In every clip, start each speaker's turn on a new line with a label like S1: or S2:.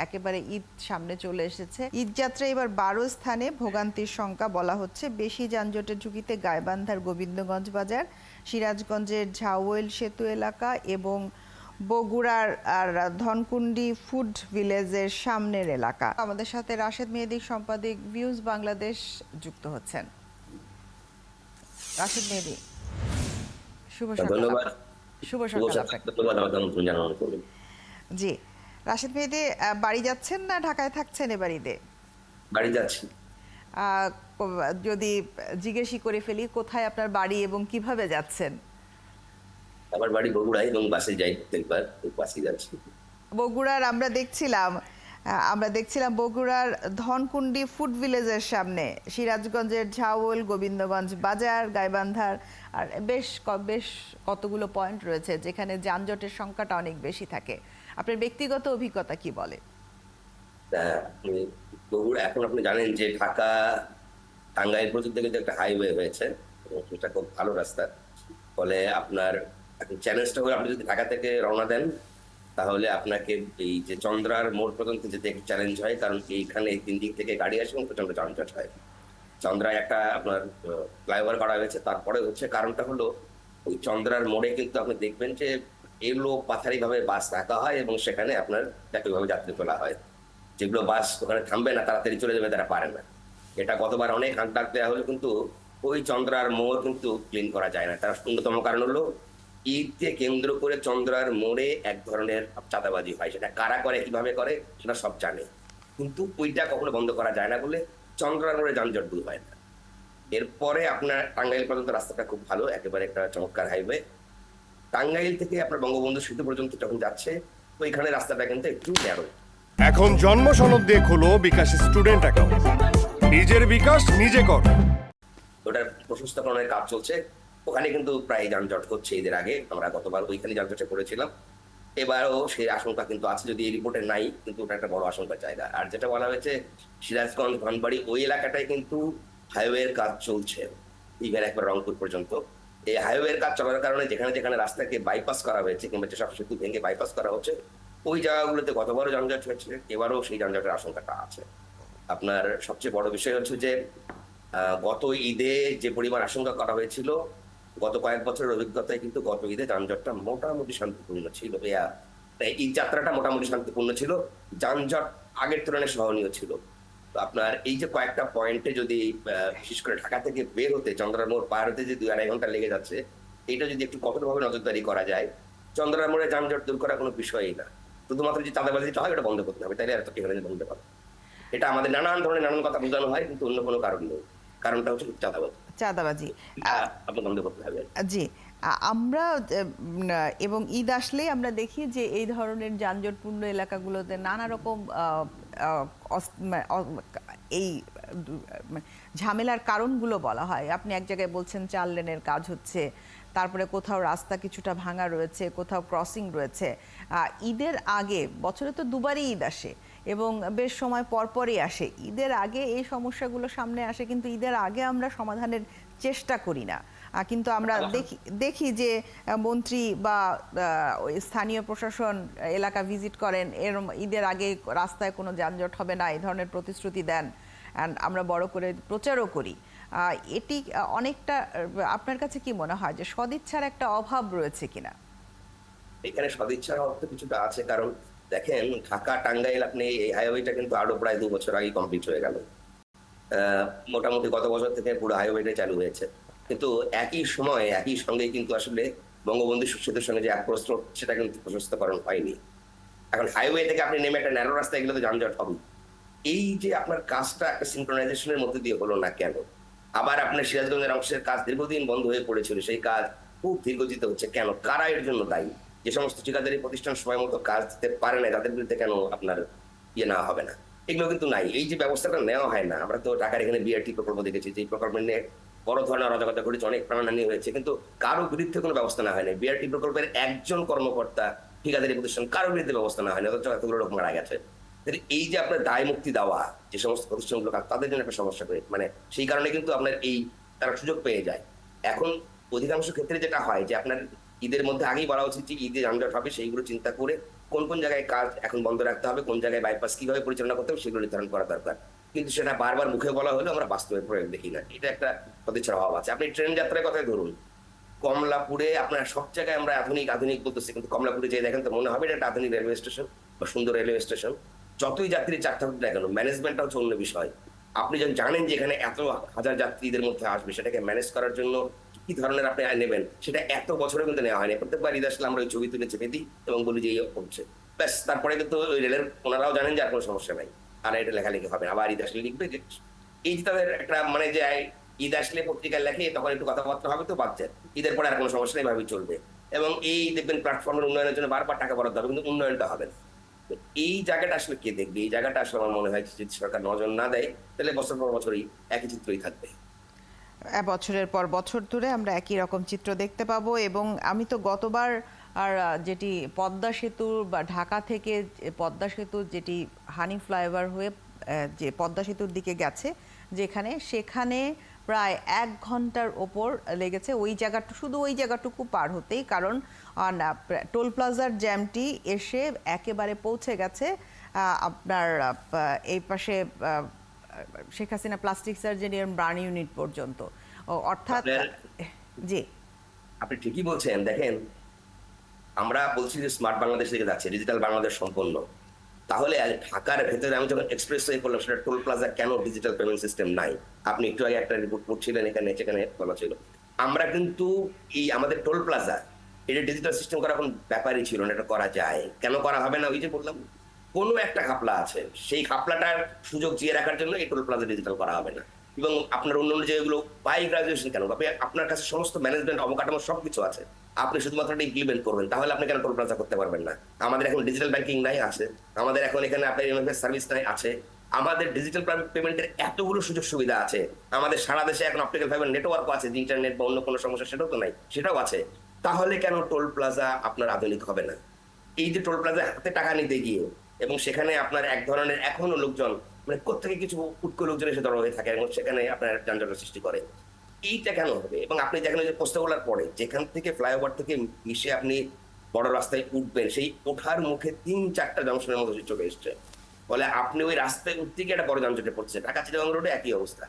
S1: একেবারে ঈদ সামনে চলে এসেছে। ঈদ যাত্রা এবার 12 স্থানে ভোগান্তির সংখ্যা বলা হচ্ছে। বেশি যানজটের ঝুঁকিতে গাইবান্ধার গোবিন্দগঞ্জ বাজার, সিরাজগঞ্জের ঝাউয়েল সেতু এলাকা এবং বগুড়ার আর ধনকুন্ডি ফুড ভিলেজের সামনের এলাকা। আমাদের সাথে রাশেদ মেহেদী, সম্পাদক ভিউজ বাংলাদেশ, যুক্ত হচ্ছেন। রাশেদ মেহেদী, শুভ সকাল।
S2: ধন্যবাদ।
S1: শুভ সকাল আপনাকে। জি রাশেদ মেহেদী, বাড়ি যাচ্ছেন না ঢাকায় থাকছেন এবার ঈদে?
S2: বাড়ি যাচ্ছি।
S1: যদি জিজ্ঞেসই করে ফেলি, কোথায় আপনার বাড়ি এবং কিভাবে যাচ্ছেন?
S2: আমার বাড়ি বগুড়ায় এবং বাসে যাই প্রত্যেকবার, বাসে যাচ্ছি।
S1: বগুড়ার আমরা দেখছিলাম বগুড়ার ধনকুন্ডি ফুড ভিলেজের সামনে, সিরাজগঞ্জের ঝাউল, গোবিন্দগঞ্জ বাজার, গাইবান্ধার আর বেশ কতগুলো পয়েন্ট রয়েছে যেখানে যানজটের সংখ্যাটা অনেক বেশি থাকে। আপনার ব্যক্তিগত অভিজ্ঞতা কি বলে?
S2: বগুড়া, এখন আপনি জানেন যে ঢাকা টাঙ্গাইল পর্যন্ত কিন্তু একটা হাইওয়ে হয়েছে এবং এটা খুব ভালো রাস্তা। ফলে আপনার চ্যালেঞ্জটা হলো, আপনি যদি ঢাকা থেকে রওনা দেন তাহলে আপনাকে এই যে চন্দ্রার মোড় পর্যন্ত যেতে একটু চ্যালেঞ্জ হয়, কারণ এইখানে 3 দিক থেকে গাড়ি আসে এবং প্রচন্ড যানজট হয়। চন্দ্রায় একটা আপনার ফ্লাইওভার করা হয়েছে, তারপরে হচ্ছে কারণটা হলো ওই চন্দ্রার মোড়ে কিন্তু আপনি দেখবেন যে এলো পাথারি ভাবে বাস রাখা হয় এবং সেখানে আপনার একইভাবে যাত্রী তোলা হয়। যেগুলো বাস ওখানে থামবে না, তাড়াতাড়ি চলে যাবে, তারা পারে না। এটা গতবার অনেক ডাক দেওয়া হলো, কিন্তু ওই চন্দ্রার মোড় কিন্তু ক্লিন করা যায় না। তার অন্যতম কারণ হলো ঈদকে কেন্দ্র করে চন্দ্রার মোড়ে এক ধরনের চাঁদাবাজি হয়। সেটা কারা করে, কিভাবে করে, সেটা সব জানে, কিন্তু ওইটা কখনো বন্ধ করা যায় না বলে চন্দ্রার মোড়ে যানজট দূর হয় না। এরপরে আপনার টাঙ্গাইল পর্যন্ত রাস্তাটা খুব ভালো, একেবারে একটা চমৎকার হাইওয়ে। টাঙ্গাইল থেকে আপনার বঙ্গবন্ধু সেতু পর্যন্ত যখন যাচ্ছে ওইখানে রাস্তাটা কিন্তু একটু ন্যারো।
S3: এখন জন্ম সনদ দিয়ে খোলো বিকাশ স্টুডেন্ট অ্যাকাউন্ট। নিজের বিকাশ নিজে কর।
S2: ওটার প্রশস্তকরণের কাজ চলছে, ওখানে কিন্তু প্রায় যানজট হচ্ছে। ঈদের আগে আমরা গতবার ওইখানে যানজটে পড়েছিলাম, এবারও সেই আশঙ্কা কিন্তু আছে, যদি এই রিপোর্টে নাই, কিন্তু ওটা একটা বড় আশঙ্কার জায়গা। আর যেটা বলা হয়েছে সিরাজগঞ্জ ধনবাড়ি ওই এলাকাটায় কিন্তু হাইওয়ের কাজ চলছে, ইভেন একবার রংপুর পর্যন্ত। এই হাইওয়ের কাজ চলার কারণে যেখানে যেখানে রাস্তাকে বাইপাস করা হয়েছে কিংবা যেসব সেতু ভেঙে বাইপাস করা হচ্ছে, ওই জায়গাগুলোতে গতবারও যানজট হয়েছে, এবারও সেই যানজটের আশঙ্কাটা আছে। আপনার সবচেয়ে বড় বিষয় হচ্ছে যে গত ঈদে যে পরিমাণ আশঙ্কা করা হয়েছিল, গত কয়েক বছরের অভিজ্ঞতায় কিন্তু গত ঈদে যানজটটা মোটামুটি শান্তিপূর্ণ ছিল। ঈদ যাত্রাটা মোটামুটি শান্তিপূর্ণ ছিল, যানজট আগের তুলনায় সহনীয় ছিল। তো আপনার এই যে কয়েকটা পয়েন্টে যদি বিশেষ করে ঢাকা থেকে বের হতে চন্দ্রার মোড় পার হতে যে 2-2.5 ঘন্টা লেগে যাচ্ছে, এটা যদি একটু কঠোরভাবে নজরদারি করা যায়, চন্দ্রার মোড়ে যানজট দূর করা কোনো বিষয়ই না। শুধুমাত্র যে চাঁদাবাজিটা হয় ওটা বন্ধ করতে হবে, তাইলে এত এখানে বন্ধ পাবে। এটা আমাদের নানান ধরনের নানান কথা বোঝানো হয়, কিন্তু অন্য কোনো কারণ নেই। কারণটা হচ্ছে চাঁদাবাজি। আপনি বন্ধ করতে হবে।
S1: জি, আমরা এবং ঈদ আসলেই আমরা দেখি যে এই ধরনের যানজটপূর্ণ এলাকাগুলোতে নানা রকম এই ঝামেলার কারণগুলো বলা হয়। আপনি এক জায়গায় বলছেন 4 লেনের কাজ হচ্ছে, তারপরে কোথাও রাস্তা কিছুটা ভাঙা রয়েছে, কোথাও ক্রসিং রয়েছে। ঈদের আগে বছরে তো দুবারই ঈদ আসে এবং বেশ সময় পরপরই আসে। ঈদের আগে এই সমস্যাগুলো সামনে আসে, কিন্তু ঈদের আগে আমরা সমাধানের চেষ্টা করি না। কিন্তু আমরা দেখি যে মন্ত্রী বা স্থানীয় প্রশাসন এলাকা ভিজিট করেন, এর ঈদের আগে রাস্তায় কোনো যানজট হবে না এই ধরনের প্রতিশ্রুতি দেন, অ্যান্ড আমরা বড় করে প্রচারও করি। এটি অনেকটা, আপনার কাছে কি মনে হয় যে সদিচ্ছার একটা অভাব রয়েছে কিনা?
S2: এখানে সদিচ্ছার অভাব তো কিছুটা আছে, কারণ দেখেন ঢাকা টাঙ্গাইল আপনি এই হাইওয়েটা কিন্তু আরো প্রায় 2 বছর আগে কমপ্লিট হয়ে গেল। মোটামুটি গত বছর থেকে পুরো হাইওয়েটা চালু হয়েছে, কিন্তু একই সময়ে একই সঙ্গে কিন্তু আসলে বঙ্গবন্ধু সেতুর সঙ্গে যে এক প্রস্তুত, সেটা কিন্তু প্রশস্তকরণ হয়নি। এখন হাইওয়ে থেকে আপনি নেমে একটা ন্যারো রাস্তায় গেলে তো যানজট হবে। এই যে আপনার কাজটা একটা সিনক্রোনাইজেশনের মধ্যে দিয়ে হলো না কেন? আবার আপনার সিরাজগঞ্জের অংশের কাজ দীর্ঘদিন বন্ধ হয়ে পড়েছিল, সেই কাজ খুব দীর্ঘজিত হচ্ছে কেন? কারা এর জন্য দায়ী? যে সমস্ত ঠিকাদারি প্রতিষ্ঠান সময় মতো কাজ দিতে পারে না, তাদের বিরুদ্ধে কেন আপনার নেওয়া হবে না? এগুলো কিন্তু নাই, এই যে ব্যবস্থাটা নেওয়া হয় না। আমরা তো ঢাকার এখানে বিআরটি প্রকল্প দেখেছি, যে প্রকল্প নিয়ে বড় ধরনের অরাজকতা ঘটেছে, অনেক প্রাণহানি হয়েছে, কিন্তু কারো বিরুদ্ধে কোনো ব্যবস্থা নেওয়া হয়নি। বিআরটি প্রকল্পের একজন কর্মকর্তা, ঠিকাদারি প্রতিষ্ঠান, কারো বিরুদ্ধে ব্যবস্থা নেওয়া হয়নি, অথচ এতগুলো লোক মারা গেছে। এই যে আপনার দায় মুক্তি দেওয়া যে সমস্ত প্রতিষ্ঠানগুলো, তাদের জন্য একটা সমস্যা করে, মানে সেই কারণে কিন্তু আপনার এই তারা সুযোগ পেয়ে যায়। এখন অধিকাংশ ক্ষেত্রে যেটা হয় যে আপনার ঈদের মধ্যে আগেই বলা উচিত যে ঈদে যানজট হবে, সেইগুলো চিন্তা করে কোন কোন জায়গায় কাজ এখন বন্ধ রাখতে হবে, কোন জায়গায় বাইপাস কিভাবে পরিচালনা করতে হবে সেগুলো নির্ধারণ করা দরকার। কিন্তু সেটা বারবার মুখে বলা হলেও আমরা বাস্তবে প্রয়োগ দেখি না। এটা একটা সদিচ্ছার অভাব আছে। আপনি ট্রেন যাত্রার কথাই ধরুন, কমলাপুরে আপনার সব জায়গায় আমরা আধুনিক আধুনিক বলতেছি, কিন্তু কমলাপুরে যে দেখেন তো মনে হবে এটা একটা আধুনিক রেলওয়ে স্টেশন বা সুন্দর রেলওয়ে স্টেশন। যতই যাত্রী চাপ থাকুক না কেন, ম্যানেজমেন্টটা হচ্ছে অন্য বিষয়। আপনি যখন জানেন যে এখানে এত হাজার যাত্রীদের মধ্যে আসবে, সেটাকে ম্যানেজ করার জন্য কি ধরনের আপনি নেবেন, সেটা এত বছরে কিন্তু নেওয়া হয়নি। প্রত্যেকবার ঈদ আসলে আমরা ওই ছবি তুলে চেপে দিই এবং বলি যে এই হচ্ছে, ব্যাস। তারপরে কিন্তু ওই রেলের ওনারাও জানেন যে আর কোনো সমস্যা নাই, আর এটা লেখালেখি হবে না, আবার ঈদ আসলে লিখবে যে এই যে তাদের একটা মানে যে ঈদ আসলে পত্রিকায় লেখে, তখন একটু কথাবার্তা হবে তো বাচ্চার, ঈদের পরে আর কোনো সমস্যা নেই, ভাবেই চলবে। এবং এই দেখবেন প্ল্যাটফর্মের উন্নয়নের জন্য বারবার টাকা বরাদ্দ হবে, কিন্তু উন্নয়নটা হবে না। তো এই জায়গাটা আসলে কে দেখবে? এই জায়গাটা আসলে আমার মনে হয় যদি সরকার নজর না দেয়, তাহলে বছর পর বছরই একই চিত্রই থাকবে।
S1: বছরের পর বছর ধরে আমরা একই রকম চিত্র দেখতে পাবো। এবং আমি তো গতবার আর যেটি পদ্মা সেতু বা ঢাকা থেকে পদ্মা সেতু যেটি হানি ফ্লাইওভার হয়ে যে পদ্মা সেতুর দিকে গেছে, সেখানে প্রায় 1 ঘন্টার ওপর লেগেছে ওই জায়গাটা, শুধু ওই জায়গাটুকু পার হতেই। কারণ টোল প্লাজার জ্যামটি এসে একেবারে পৌঁছে গেছে আপনার এই পাশে Sheikh Hasina plastic surgery and burn unit পর্যন্ত। অর্থাৎ জি,
S2: আপনি ঠিকই বলছেন। দেখেন, আমরা বলছি যে স্মার্ট বাংলাদেশ দিকে যাচ্ছে, ডিজিটাল বাংলাদেশ সম্পন্ন। তাহলে ঢাকার ভেতরে আমি যখন এক্সপ্রেস ওয়ে করলাম, সেটা টোল প্লাজা কেন ডিজিটাল পেমেন্ট সিস্টেম নাই? আপনি একটু আগে একটা রিপোর্ট করছিলেন, এখানে সেখানে বলা ছিল। আমরা কিন্তু এই আমাদের টোল প্লাজা এটা ডিজিটাল সিস্টেম করা কোনো ব্যাপারই ছিল না। এটা করা যায়, কেন করা হবে না? ওই যে বললাম, কোনো একটা ঘাপলা আছে, সেই ঘাপলাটার সুযোগ জিয়ে রাখার জন্য এই টোল প্লাজা ডিজিটাল করা হবে না। এবং আপনার অন্য অন্য যেগুলো বাই গ্রাজুয়েশন কেন, আপনার কাছে সমস্ত ম্যানেজমেন্ট অবকাঠামো সবকিছু আছে, আপনি শুধুমাত্র এটা ইমপ্লিমেন্ট করবেন, তাহলে আপনি কেন টোল প্লাজা করতে পারবেন না? আমাদের এখন ডিজিটাল ব্যাংকিং নাই, আছে। আমাদের এখন এখানে আপনার এমএফএস সার্ভিস নাই, আছে। আমাদের ডিজিটাল পেমেন্টের এতগুলো সুযোগ সুবিধা আছে। আমাদের সারা দেশে এখন অপটিক্যাল ফাইবার নেটওয়ার্কও আছে, ইন্টারনেট বা অন্য কোনো সমস্যা সেটাও তো নাই, সেটাও আছে। তাহলে কেন টোল প্লাজা আপনার আধুনিক হবে না? এই যে টোল প্লাজা হাতে টাকা নিতে গিয়ে, এবং সেখানে আপনার এক ধরনের এখনো লোকজন মানে কোথেকে কিছু উৎকো লোকজন এসে জড়ো হয়ে থাকে এবং সেখানে আপনার যানজটের সৃষ্টি করে। এইটা কেন হবে? এবং আপনি দেখেন যে পোস্তাগোলার পরে যেখান থেকে ফ্লাইওভার থেকে মিশে আপনি বড় রাস্তায় উঠবেন, সেই ওঠার মুখে 3-4টা জংশনের মতো চলে এসছে। ফলে আপনি ওই রাস্তায় উঠতে গিয়ে একটা বড় যানজটে পড়ছে। ঢাকা চিটাগাং রোডে একই অবস্থা।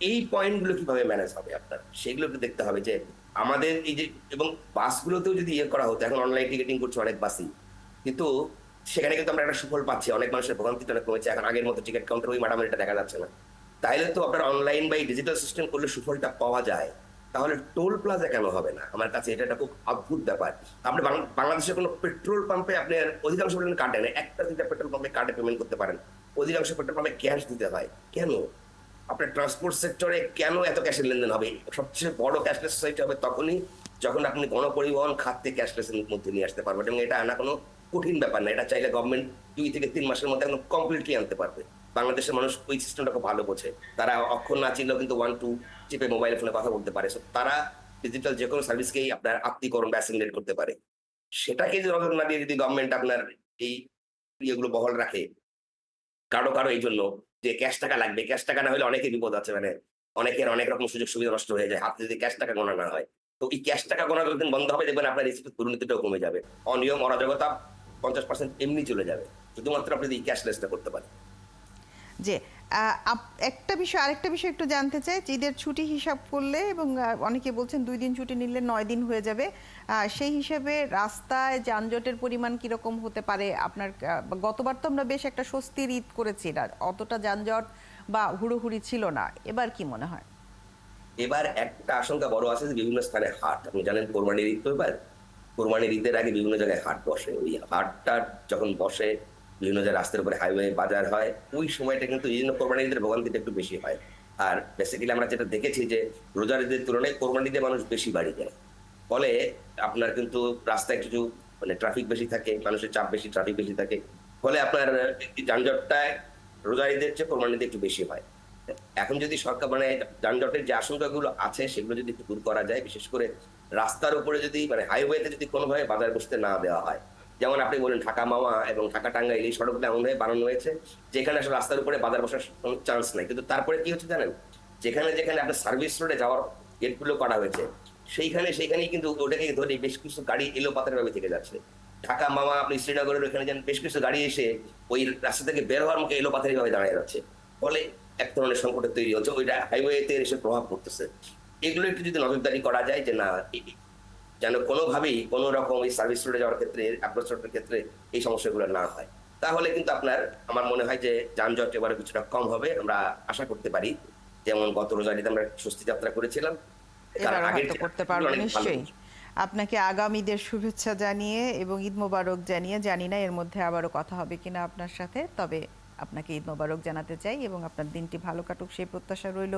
S2: এই পয়েন্টগুলো কিভাবে ম্যানেজ হবে আপনার, সেগুলো একটু দেখতে হবে। যে আমাদের এই যে, এবং বাসগুলোতেও যদি ইয়ে করা হতো, এখন অনলাইন টিকেটিং করছে অনেক বাসই, কিন্তু সেখানে কিন্তু আমরা একটা সুফল পাচ্ছি, অনেক মানুষের ভোগান্তিটা অনেক কমেছে। এখন আগের মতো টিকিট কাউন্টার ওই ম্যাডামের এটা দেখা যাচ্ছে না। তাইলে তো আপনার অনলাইন বা ডিজিটাল সিস্টেম করলে সুফলটা পাওয়া যায়, তাহলে টোল প্লাজা কেন হবে না? আমার কাছে এটা একটা খুব অদ্ভুত ব্যাপার। আপনি বাংলাদেশের কোনো পেট্রোল পাম্পে আপনার অধিকাংশ পেমেন্ট কার্ডে নেই, একটা দুইটা পেট্রোল পাম্পে কার্ডে পেমেন্ট করতে পারেন, অধিকাংশ পেট্রোল পাম্পে ক্যাশ দিতে হয়। কেন? আপনার ট্রান্সপোর্ট সেক্টরে কেন এত ক্যাশের লেনদেন হবে? সবচেয়ে বড় ক্যাশলেস সোসাইটি হবে তখনই যখন আপনি গণপরিবহন খাতে ক্যাশলেসের মধ্যে নিয়ে আসতে পারবেন। এবং এটা আনা কোনো কঠিন ব্যাপার না, এটা চাইলে গভর্নমেন্ট 2 থেকে 3 মাসের মধ্যে একদম কমপ্লিটলি আনতে পারবে। বাংলাদেশের মানুষ ওই সিস্টেমটা খুব ভালো বোঝে। তারা অক্ষর না চিনলেও কিন্তু 1-2 চিপে মোবাইল ফোনে কথা বলতে পারে। তারা ডিজিটাল যে কোনো সার্ভিসকেই আপনার আত্মীকরণ বা অ্যাসিমিলেট করতে পারে। সেটাকে যদি নজর না দিয়ে যদি গভর্নমেন্ট আপনার এই ইয়েগুলো বহাল রাখে, কারো কারো এই জন্য যে ক্যাশ টাকা লাগবে, ক্যাশ টাকা না হলে অনেকের বিপদ আছে। মানে অনেকের অনেক রকম সুযোগ সুবিধা নষ্ট হয়ে যায় হাতে যদি ক্যাশ টাকা গোনা না হয়। তো এই ক্যাশ টাকা গোনা যতদিন বন্ধ হবে, দেখবেন আপনার দুর্নীতিটাও কমে যাবে, অনিয়ম অরাজকতা 50% এমনি চলে যাবে, শুধুমাত্র আপনি এই ক্যাশলেসটা করতে পারেন।
S1: যে আরেকটা বিষয় একটু জানতে চাই। ঈদের ছুটি হিসাব করলে, এবং অনেকে বলছেন 2 দিন ছুটি নিলে 9 দিন হয়ে যাবে, সেই হিসেবে রাস্তায় যানজটের পরিমাণ কিরকম হতে পারে আপনার? গতবার তো আমরা বেশ একটা স্বস্তির ঈদ করেছি, অতটা যানজট বা হুড়োহুড়ি ছিল না। এবার কি মনে হয়?
S2: এবার একটা আশঙ্কা বড় আছে যে বিভিন্ন স্থানে হাট, আপনি জানেন কোরবানির ঈদ তো, এবার কোরবানির ঈদের আগে বিভিন্ন জায়গায় হাট বসে। ওই হাটটা যখন বসে, বিভিন্ন জায়গায় রাস্তার উপরে হাইওয়ে বাজার হয়, ওই সময়টা কিন্তু এই জন্য কোরবানির ঈদের ভোগান্তিটা একটু বেশি হয়। আর বেসিক্যালি আমরা যেটা দেখেছি যে রোজার ঈদের তুলনায় কোরবানির ঈদে মানুষ বেশি বাড়ি যায়। ফলে আপনার কিন্তু রাস্তায় কিছু মানে ট্রাফিক বেশি থাকে, মানুষের চাপ বেশি, ট্রাফিক বেশি থাকে। ফলে আপনার যানজটটা রোজার ঈদের চেয়ে কোরবানির ঈদে একটু বেশি হয়। এখন যদি সরকার মানে যানজটের যে আশঙ্কাগুলো আছে সেগুলো যদি একটু দূর করা যায়, বিশেষ করে রাস্তার উপরে যদি মানে হাইওয়েতে যদি কোনোভাবে বাজার বসতে না দেওয়া হয়, যেমন আপনি বলেন ঢাকা মাওয়া এবং ঢাকা টাঙ্গাইল এই সড়কটা এমনভাবে বানানো হয়েছে যেখানে আসলে রাস্তার উপরে বাজার বসার কোনো চান্স নাই। কিন্তু তারপরে কি হচ্ছে জানেন, যেখানে যেখানে আপনার সার্ভিস রোডে যাওয়ার গেটগুলো করা হয়েছে, সেইখানেই কিন্তু ওটাকে ধরে বেশ কিছু গাড়ি এলো পাতার ভাবে থেকে যাচ্ছে। ঢাকা মামা আপনি শ্রীনগরের ওখানে যান, বেশ কিছু গাড়ি এসে ওই রাস্তা থেকে বের হওয়ার মুখে এলোপাথারি ভাবে দাঁড়িয়ে যাচ্ছে, ফলে এক ধরনের সংকটের তৈরি হচ্ছে, ওইটা হাইওয়েতে এসে প্রভাব পড়তেছে। এগুলো একটু যদি নজরদারি করা যায় যে না, যেন কোনোভাবেই কোনো রকম এই সার্ভিস রোডে যাওয়ার ক্ষেত্রে, অ্যাপ্রোচ রোডের ক্ষেত্রে এই সমস্যাগুলো না হয়, তাহলে কিন্তু আপনার আমার মনে হয় যে যানজট এবারে কিছুটা কম হবে, আমরা আশা করতে পারি। যেমন গত রোজারিতে আমরা স্বস্তি যাত্রা করেছিলাম, তার
S1: এবারও
S2: আগের
S1: হয়তো
S2: চেয়ে
S1: করতে পারবো
S2: অনেক ভালো।
S1: নিশ্চয়ই। আপনাকে আগামী ঈদের শুভেচ্ছা জানিয়ে এবং ঈদ মোবারক জানিয়ে, জানি না এর মধ্যে আবারও কথা হবে কিনা আপনার সাথে, তবে আপনাকে ঈদ মোবারক জানাতে চাই এবং আপনার দিনটি ভালো কাটুক সেই প্রত্যাশা রইল।